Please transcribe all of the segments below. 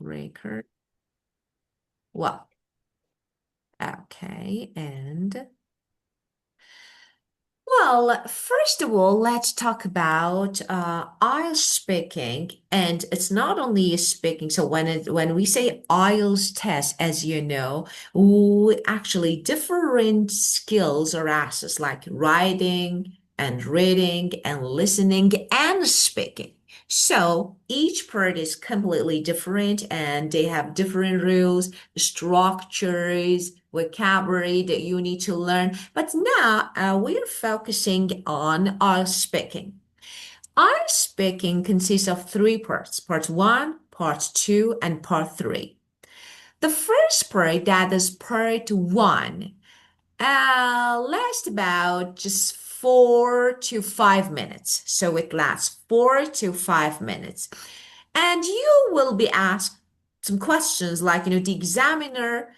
record. Well, okay, and well, first of all, let's talk about IELTS speaking, and it's not only speaking. So when we say IELTS test, as you know, we actually different skills are asked, like writing and reading and listening and speaking. So each part is completely different, and they have different rules, structures, vocabulary that you need to learn. But now we're focusing on our speaking. Our speaking consists of three parts: part one, part two, and part three. The first part, that is part one, lasts about just 4 to 5 minutes. So it lasts 4 to 5 minutes. And you will be asked some questions like, the examiner,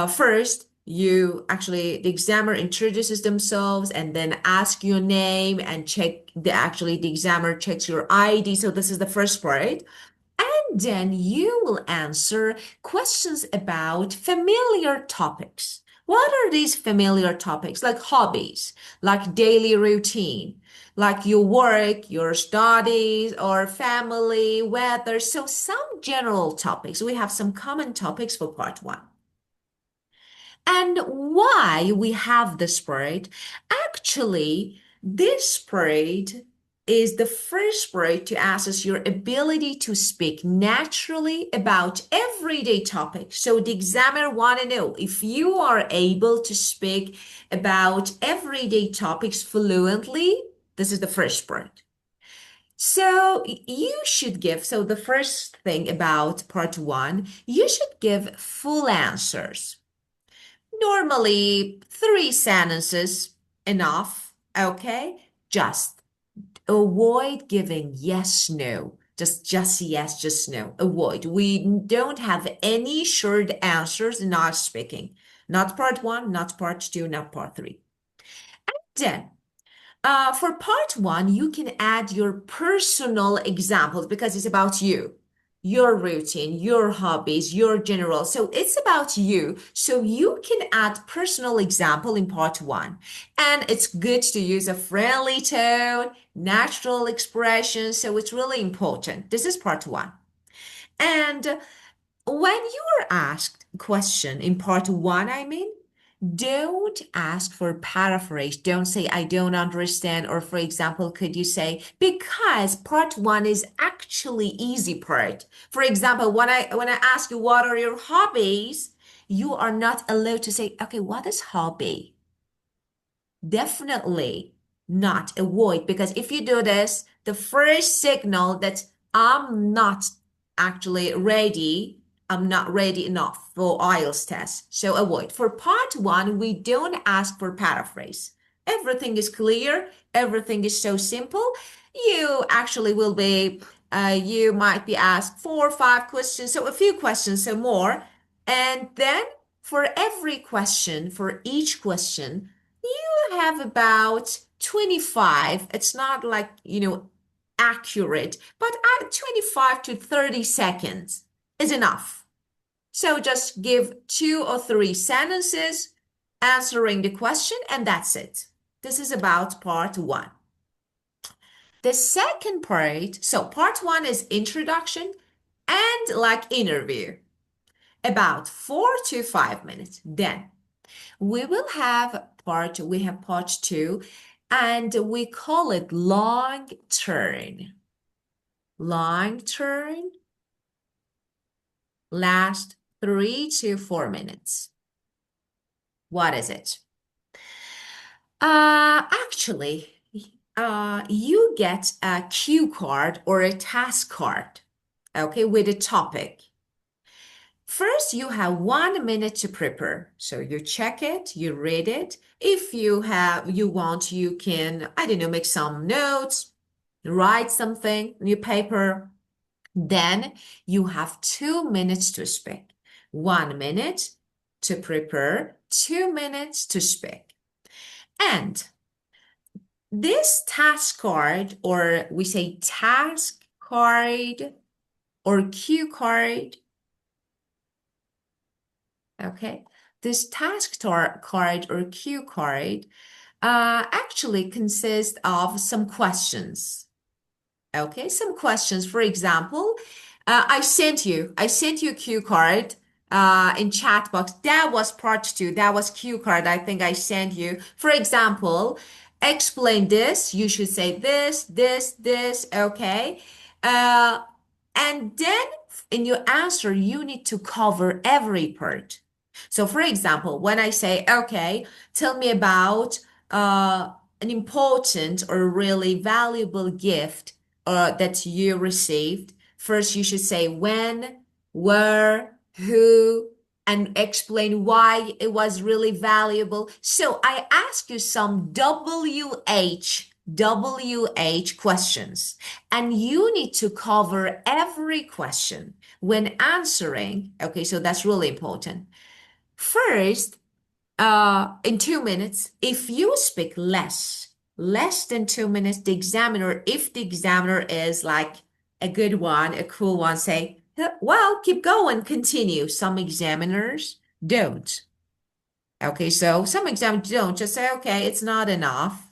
first, the examiner introduces themselves and then ask your name and the examiner checks your ID. So this is the first part. And then you will answer questions about familiar topics. What are these familiar topics? Like hobbies, like daily routine, like your work, your studies, or family, weather. So some general topics. We have some common topics for part one. And why we have this parade? Actually, this parade is the first parade to assess your ability to speak naturally about everyday topics. So the examiner want to know if you are able to speak about everyday topics fluently. This is the first part. So you should give, so the first thing about part one, you should give full answers. Normally, three sentences enough, okay? Just avoid giving yes, no. Just yes, just no. Avoid. We don't have any short answers in our speaking. Not part one, not part two, not part three. Then for part one, you can add your personal examples because it's about you, your routine, your hobbies, your general. So it's about you. So you can add personal example in part one. And it's good to use a friendly tone, natural expression. So it's really important. This is part one. And when you are asked a question in part one, don't ask for paraphrase. Don't say, I don't understand. Or for example, could you say, because part one is actually easy part. For example, when I ask you, what are your hobbies? You are not allowed to say, okay, what is hobby? Definitely not avoid, because if you do this, the first signal that I'm not actually ready, I'm not ready enough for IELTS test. So avoid. For part one, we don't ask for paraphrase. Everything is clear. Everything is so simple. You actually will be, you might be asked 4 or 5 questions, so a few questions, so more. And then for every question, for each question, you have about 25. It's not like, accurate, but 25 to 30 seconds is enough. So just give 2 or 3 sentences answering the question, and that's it. This is about part one. The second part, so part one is introduction and like interview, about 4 to 5 minutes. Then we have part two, and we call it long turn. Long turn lasts 3 to 4 minutes. What is it? Actually, you get a cue card or a task card, okay, with a topic. First, you have 1 minute to prepare. So you check it, you read it. If you want, you can, I don't know, make some notes, write something on your paper. Then you have 2 minutes to speak. 1 minute to prepare, 2 minutes to speak. And this task card, or we say task card or cue card, Okay. This card or cue card actually consists of some questions. Okay, some questions. For example, I sent you a cue card in chat box. That was part two. That was cue card. I think I sent you. For example, explain this. You should say this, this, this. Okay. Uh, and then in your answer, you need to cover every part. So, for example, when I say, okay, tell me about an important or really valuable gift that you received, first you should say when, where, who, and explain why it was really valuable. So I ask you some WH questions, and you need to cover every question when answering. Okay, so that's really important. First, in 2 minutes, if you speak less than 2 minutes, if the examiner is like a good one, a cool one, say, well, keep going, continue. Some examiners don't. Okay, so some examiners don't just say, okay, it's not enough.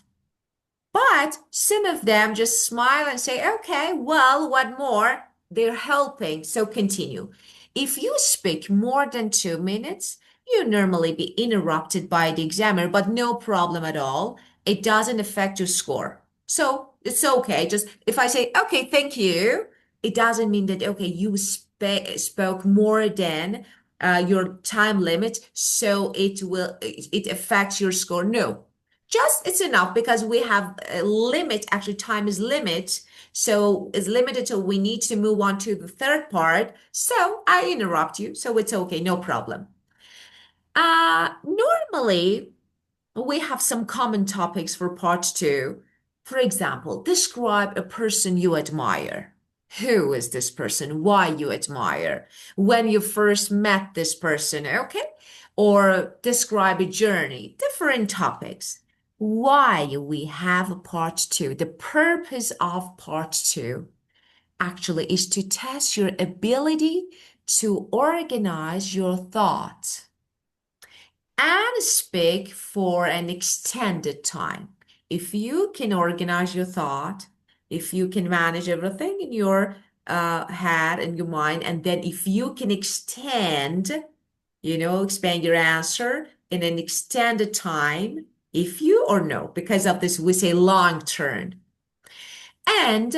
But some of them just smile and say, okay, well, what more? They're helping, so continue. If you speak more than 2 minutes, you normally be interrupted by the examiner, but no problem at all. It doesn't affect your score. So it's okay. Just if I say, okay, thank you, it doesn't mean that, okay, you spoke more than your time limit, so it affects your score. No, just it's enough because we have a limit. Actually, time is limit. So it's limited till we need to move on to the third part. So I interrupt you. So it's okay, no problem. Normally we have some common topics for part two. For example, describe a person you admire. Who is this person? Why you admire? When you first met this person, okay? Or describe a journey, different topics. Why we have a part two? The purpose of part two actually is to test your ability to organize your thoughts and speak for an extended time. If you can organize your thought, if you can manage everything in your head and your mind, and then if you can expand your answer in an extended time, if you or no, because of this, we say long term. And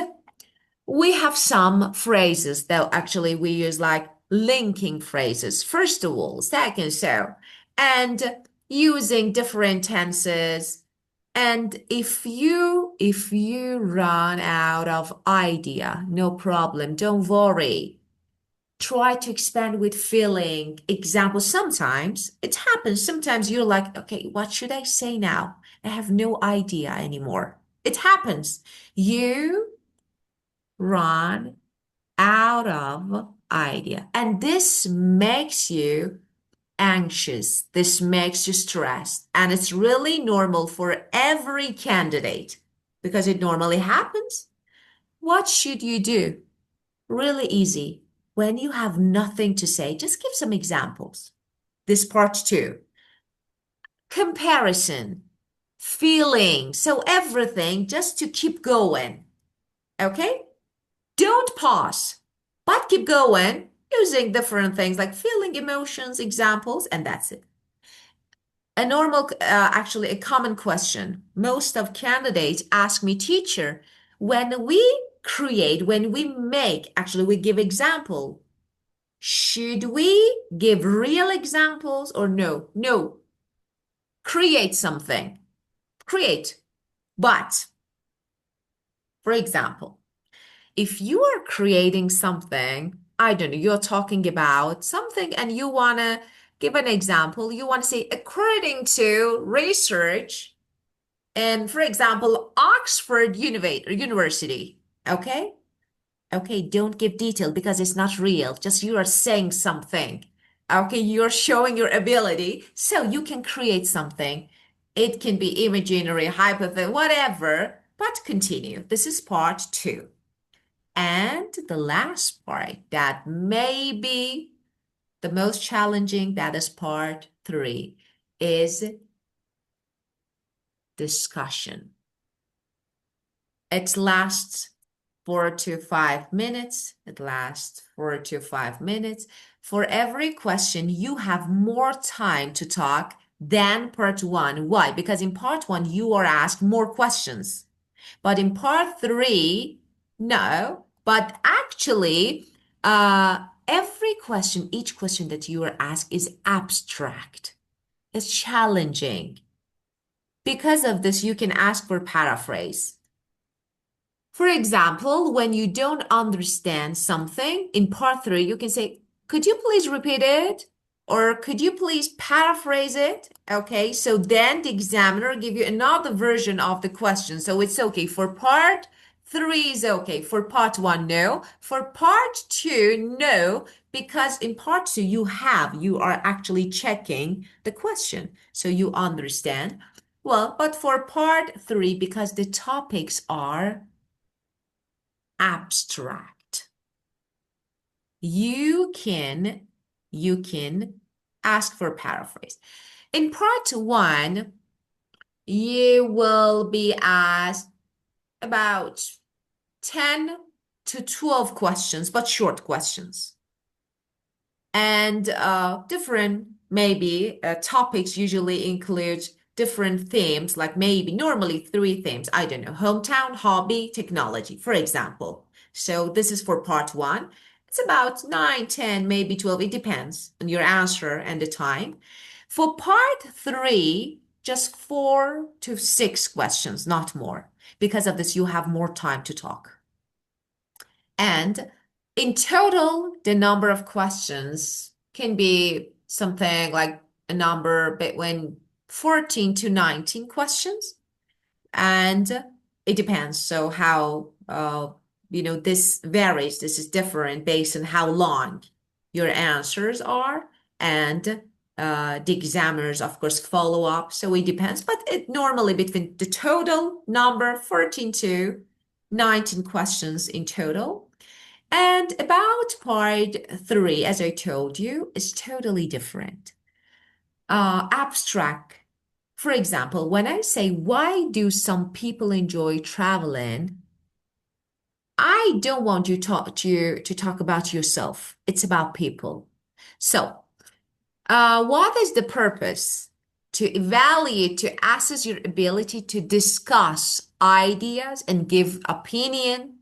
we have some phrases that actually we use like linking phrases, first of all, second so, and using different tenses. And if you run out of idea, no problem, don't worry. Try to expand with feeling. Example, sometimes it happens. Sometimes you're like, okay, what should I say now? I have no idea anymore. It happens. You run out of idea. And this makes you anxious. This makes you stressed. And it's really normal for every candidate because it normally happens. What should you do? Really easy. When you have nothing to say, just give some examples. This part two. Comparison, feeling. So everything just to keep going. Okay? Don't pause, but keep going using different things like feeling, emotions, examples, and that's it. Actually, a common question. Most of candidates ask me, teacher, when we make, actually, we give example. Should we give real examples or no? No. Create something. Create. But, for example, if you are creating something, I don't know, you're talking about something and you want to give an example, you want to say, according to research, and for example, Oxford University, okay? Okay, don't give detail because it's not real. Just you are saying something. Okay, you're showing your ability so you can create something. It can be imaginary, hypothetical, whatever, but continue. This is part two. And the last part that maybe the most challenging, that is part 3, is discussion. It lasts 4 to 5 minutes. It lasts 4 to 5 minutes. For every question, you have more time to talk than part 1. Why? Because in part 1, you are asked more questions. But in part 3, no. But actually, every question, each question that you are asked is abstract. It's challenging. Because of this, you can ask for paraphrase. For example, when you don't understand something in part 3, you can say, could you please repeat it? Or could you please paraphrase it? Okay, so then the examiner give you another version of the question. So it's okay. For part 3 is okay. For part 1, no. For part 2, no, because in part 2, you are actually checking the question. So you understand. Well, but for part 3, because the topics are abstract, you can ask for paraphrase. In part 1, you will be asked about 10 to 12 questions, but short questions. And different, maybe topics usually include different themes, like maybe normally 3 themes. I don't know, hometown, hobby, technology, for example. So this is for part 1. It's about 9, 10, maybe 12. It depends on your answer and the time. For part 3, just 4 to 6 questions, not more. Because of this, you have more time to talk. And in total, the number of questions can be something like a number between 14 to 19 questions. And it depends. So how, this varies. This is different based on how long your answers are. And the examiners, of course, follow up. So it depends. But it normally between the total number, 14 to 19 questions in total. And about part 3, as I told you, is totally different. Abstract. For example, when I say, why do some people enjoy traveling? I don't want you to talk about yourself. It's about people. So, what is the purpose? To evaluate, to assess your ability to discuss ideas and give opinion,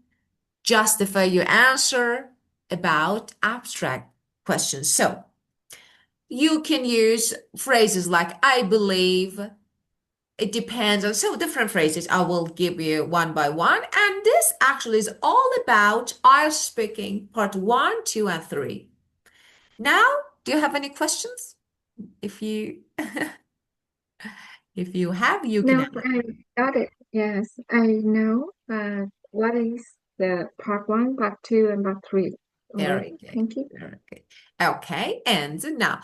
justify your answer about abstract questions. So you can use phrases like I believe, it depends on, so different phrases. I will give you one by one. And this actually is all about IELTS speaking part 1, 2, and 3. Now, do you have any questions? If you if you have, you can No, ask. I got it. Yes, I know what is the part one, part two, and part three Very already. good. Thank you. Very good. Okay, and now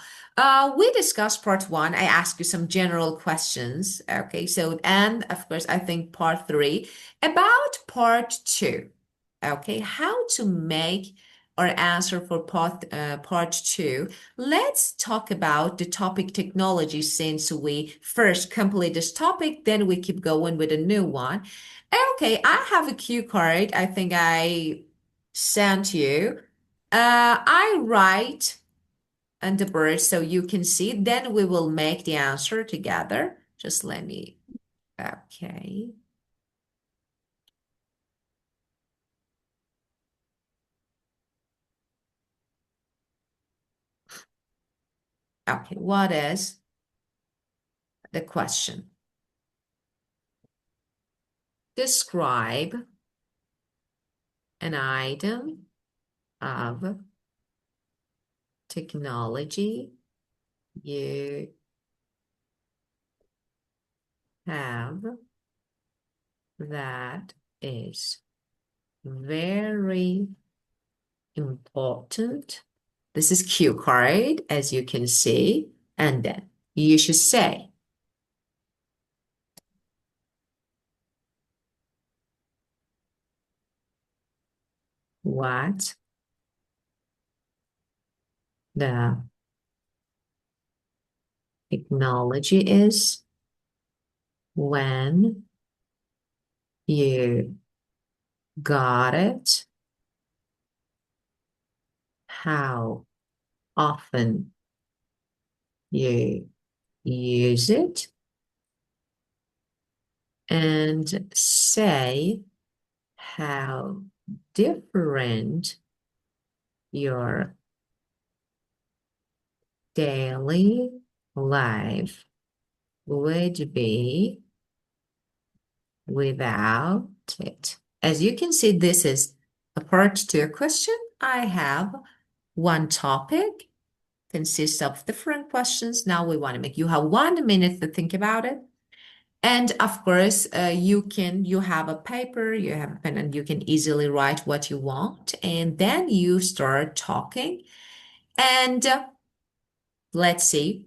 we discussed part 1. I asked you some general questions. Okay, so and of course, I think part 3 about part 2. Okay, how to make or answer for part 2. Let's talk about the topic technology since we first complete this topic, then we keep going with a new one. Okay, I have a cue card. I think I sent you. I write on the bird so you can see. Then we will make the answer together. Just let me. Okay. Okay. What is the question? Describe an item of technology you have that is very important. This is cue card, as you can see. And then you should say, what the technology is when you got it, how often you use it, and say how different your daily life would be without it. As you can see, this is a part to a question. I have one topic, consists of different questions. Now we want to make you have 1 minute to think about it. And of course, you have a paper, you have a pen, and you can easily write what you want. And then you start talking. And let's see.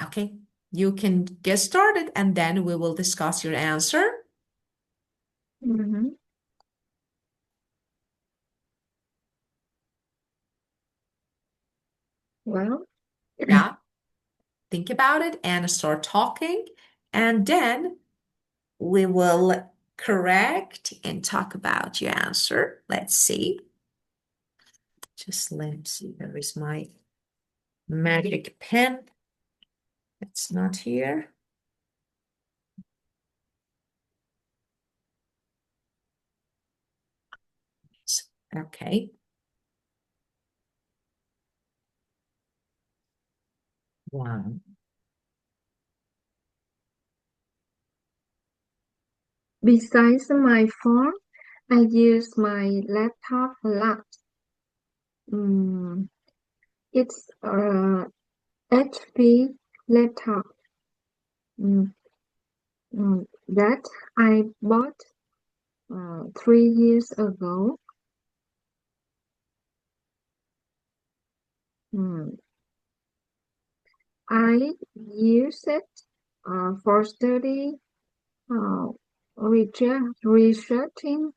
Okay, you can get started, and then we will discuss your answer. Mhm. Well, Yeah, think about it and start talking. And then we will correct and talk about your answer. Let's see. Just let's see. Where is my magic pen? It's not here. Okay. One. besides my phone, I use my laptop a lot. Mm, it's a HP laptop mm, that I bought 3 years ago. Mm, I use it for study, uh, researching.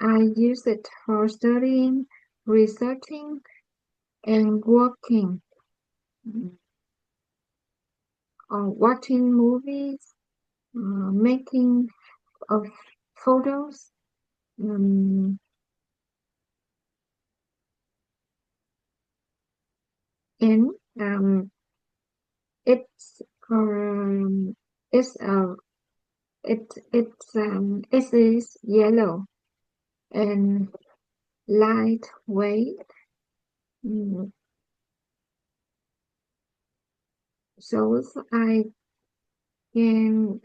I use it for studying, researching, and working, mm, watching movies, making of photos. Um, and it's um, it's it is yellow and lightweight, mm, so I can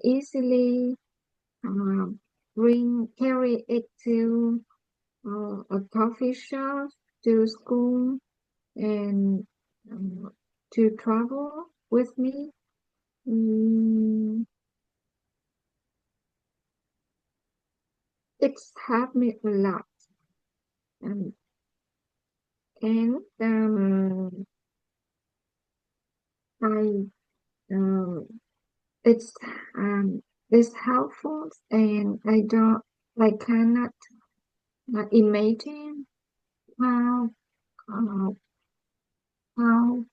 easily uh, bring carry it to a coffee shop, to school, and to travel with me. Mm, it's helped me a lot. Um, and I it's it's helpful, and I cannot imagine how uh, how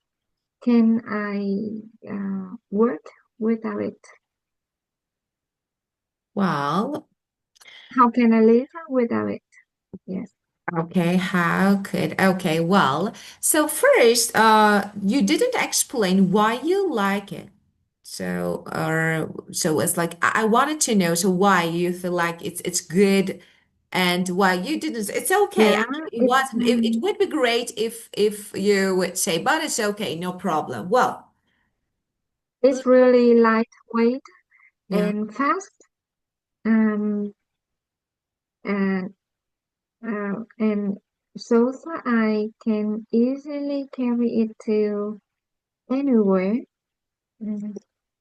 can I work without it. Well, How can I live without it? Yes. okay, okay, well, so first, you didn't explain why you like it. So it's like I wanted to know, so why you feel like it's good and why you didn't, it's okay. Yeah, Actually, it it's wasn't, it would be great if you would say, but it's okay, no problem. Well, l- it's really lightweight yeah. and fast. Um, and and so I can easily carry it to anywhere. Mm,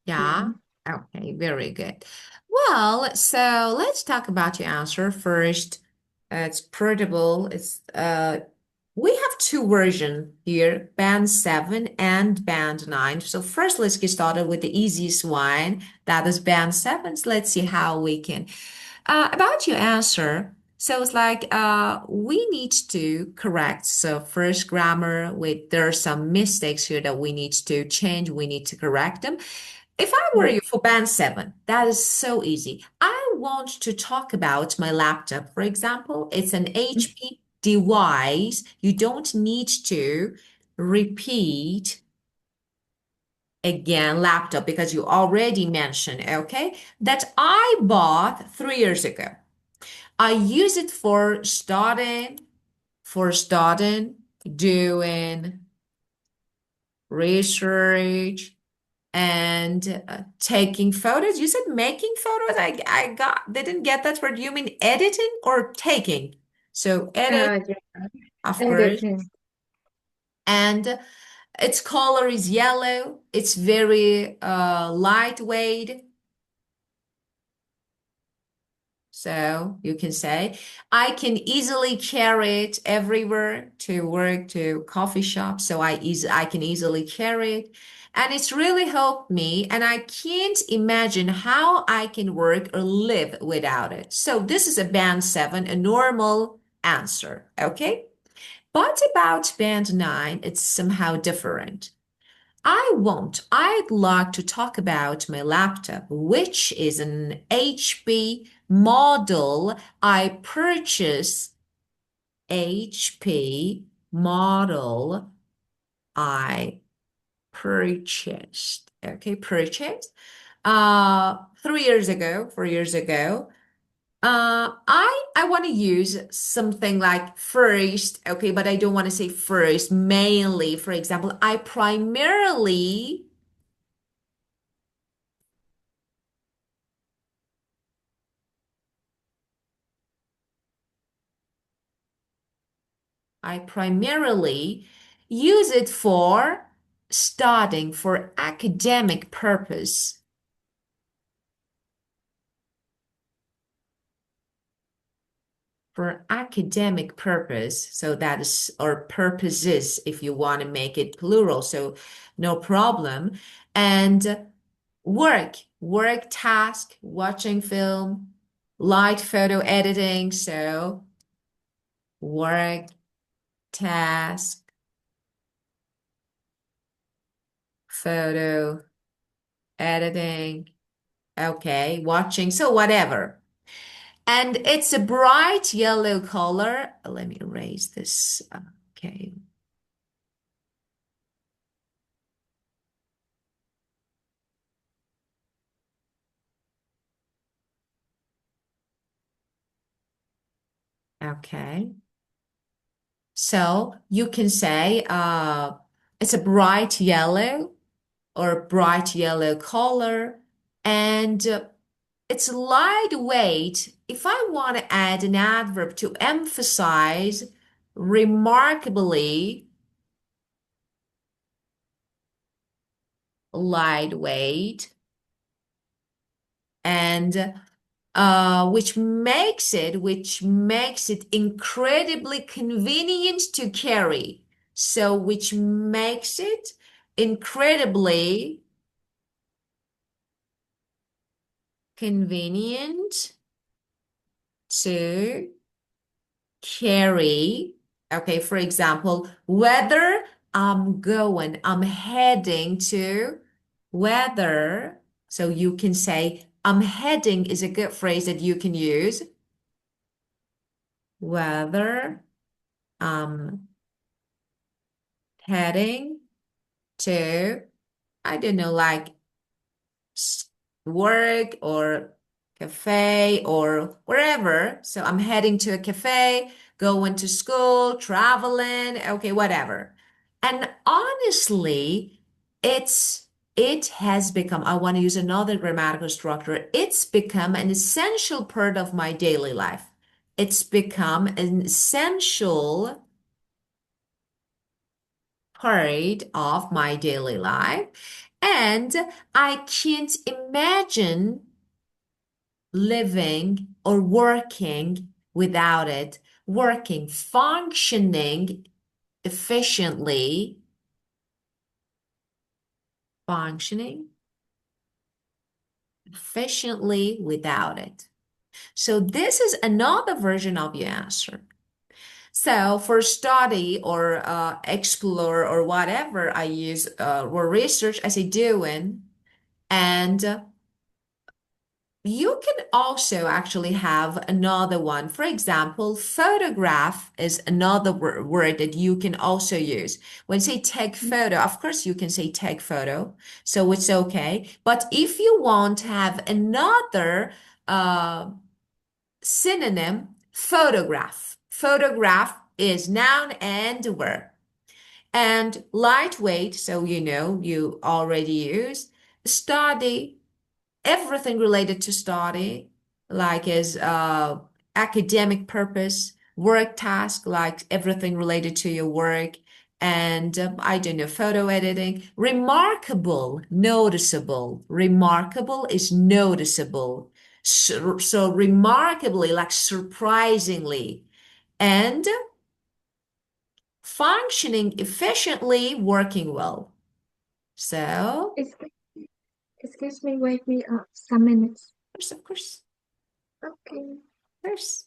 Yeah. yeah. Okay, very good. Well, so let's talk about your answer first. It's portable. It's we have two versions here, band 7 and band 9. So first let's get started with the easiest one. That is band 7. So let's see how we can about your answer. So it's like we need to correct. So first grammar, there are some mistakes here that we need to change. We need to correct them. If I were you Yes. for band seven, that is so easy. I want to talk about my laptop, for example. It's an HP device. You don't need to repeat again laptop because you already mentioned, okay, that I bought 3 years ago. I use it for starting doing research and taking photos. You said making photos. I didn't get that word. You mean editing or taking? So edit, Yeah, of course. editing. And its color is yellow. It's very lightweight. So you can say, I can easily carry it everywhere to work, to coffee shop. So I can easily carry it. And it's really helped me. And I can't imagine how I can work or live without it. So this is a band seven, a normal answer. Okay. But about band nine, it's somehow different. I won't. I'd like to talk about my laptop, which is an HP model. I purchased HP model. I purchased. Okay, purchased. 3 years ago, 4 years ago. I want to use something like first, okay, but I don't want to say first, mainly. For example, I primarily use it for studying for academic purpose. For academic purpose, so that is, or purposes, if you want to make it plural, so no problem. And work task, watching film, light photo editing, so work task, photo editing, okay, watching, so whatever. And it's a bright yellow color. Let me erase this. Okay. Okay. So you can say it's a bright yellow or bright yellow color, and it's lightweight. If I want to add an adverb to emphasize remarkably lightweight, and which makes it incredibly convenient to carry. So which makes it incredibly convenient to carry. Okay, for example, whether I'm heading to, whether, so you can say, I'm heading is a good phrase that you can use. Whether I'm heading to, I don't know, like work or cafe or wherever. So I'm heading to a cafe, going to school, traveling, okay, whatever. And honestly, it has become, I want to use another grammatical structure. It's become an essential part of my daily life. It's become an essential part of my daily life. And I can't imagine living or working without it, working, efficiently, functioning efficiently without it. So this is another version of your answer. So for study or explore or whatever I use or research, I say doing. And you can also actually have another one. For example, photograph is another word that you can also use. When say take photo, of course you can say take photo, so it's okay. But if you want to have another uh, synonym, photograph. Photograph is noun and verb. And lightweight, so you know you already use. Study, everything related to study, like as academic purpose, work task, like everything related to your work, and I don't know, photo editing. Remarkable, noticeable. Remarkable is noticeable. So remarkably, like surprisingly, and functioning efficiently, working well. So, Excuse, excuse me, wake me up some minutes. of course, Okay. of course.